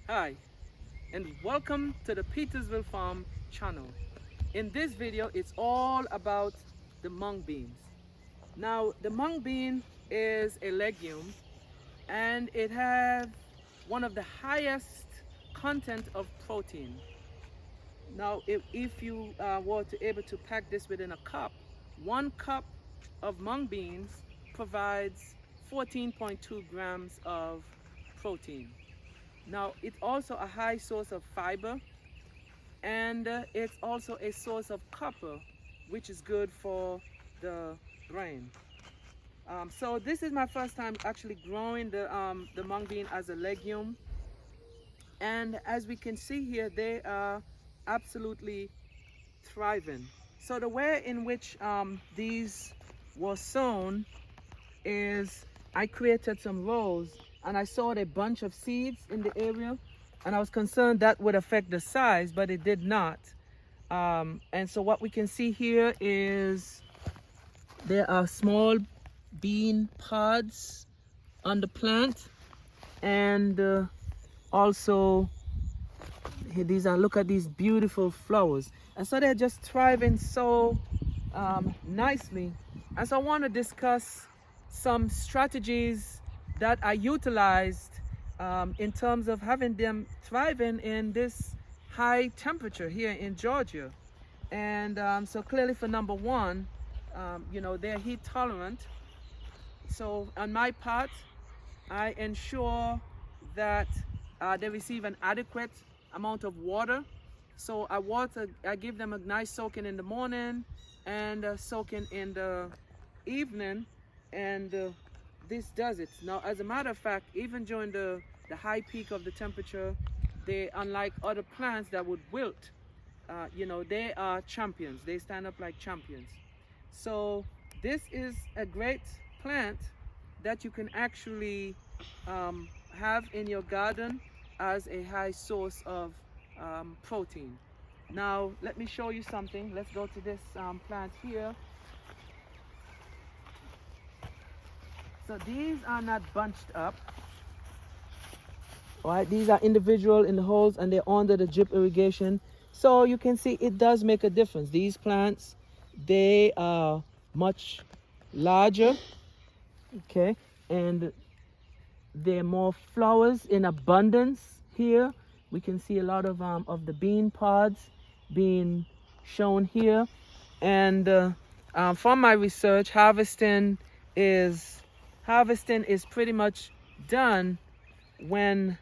Hi, and welcome to the Petersville Farm channel. In this video, it's all about the mung beans. Now, the mung bean is a legume and it has one of the highest content of protein. Now, if you were to able to pack this within a cup, 1 cup of mung beans provides 14.2 grams of protein. Now, it's also a high source of fiber, and it's also a source of copper, which is good for the brain. So this is my first time actually growing the mung bean as a legume. And as we can see here, they are absolutely thriving. So the way in which these were sown is I created some rows and I sowed a bunch of seeds in the area, and I was concerned that would affect the size, but it did not. And so what we can see here is there are small bean pods on the plant, and also these are, look at these beautiful flowers, and so they're just thriving so nicely. And so I want to discuss some strategies that I utilized in terms of having them thriving in this high temperature here in Georgia. And so clearly for number one, you know, they're heat tolerant. So on my part, I ensure that they receive an adequate amount of water. So I give them a nice soaking in the morning and soaking in the evening, and this does it. Now, as a matter of fact, even during the high peak of the temperature, they, unlike other plants that would wilt, you know, they are champions. They stand up like champions. So this is a great plant that you can actually have in your garden as a high source of protein. Now, let me show you something. Let's go to this plant here. So these are not bunched up. All right, these are individual in the holes and they're under the drip irrigation. So you can see it does make a difference. These plants, they are much larger, okay, and there are more flowers in abundance here. We can see a lot of the bean pods being shown here. And from my research, harvesting is pretty much done when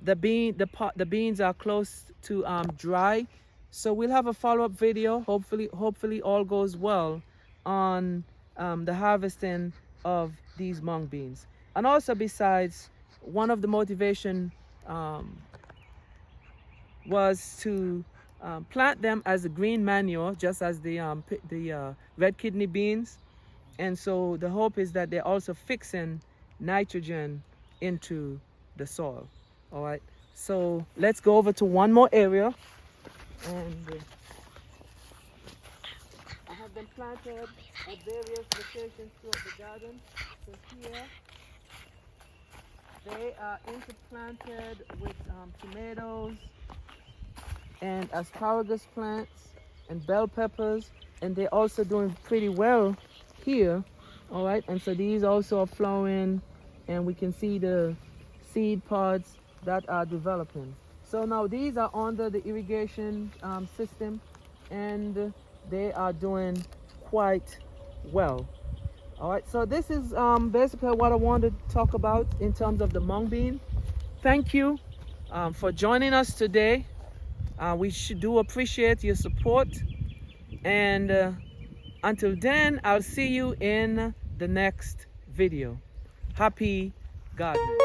the beans are close to dry. So we'll have a follow-up video. Hopefully all goes well on the harvesting of these mung beans. And also, besides, one of the motivation was to plant them as a green manure, just as the red kidney beans. And so the hope is that they're also fixing nitrogen into the soil. All right, so let's go over to one more area. And I have them planted at various locations throughout the garden. So here, they are interplanted with tomatoes and asparagus plants and bell peppers, and they're also doing pretty well here. All right, and so these also are flowering, and we can see the seed pods that are developing. So now these are under the irrigation system, and they are doing quite well. All right, so this is basically what I wanted to talk about in terms of the mung bean. Thank you for joining us today. We do appreciate your support, and until then, I'll see you in the next video. Happy gardening.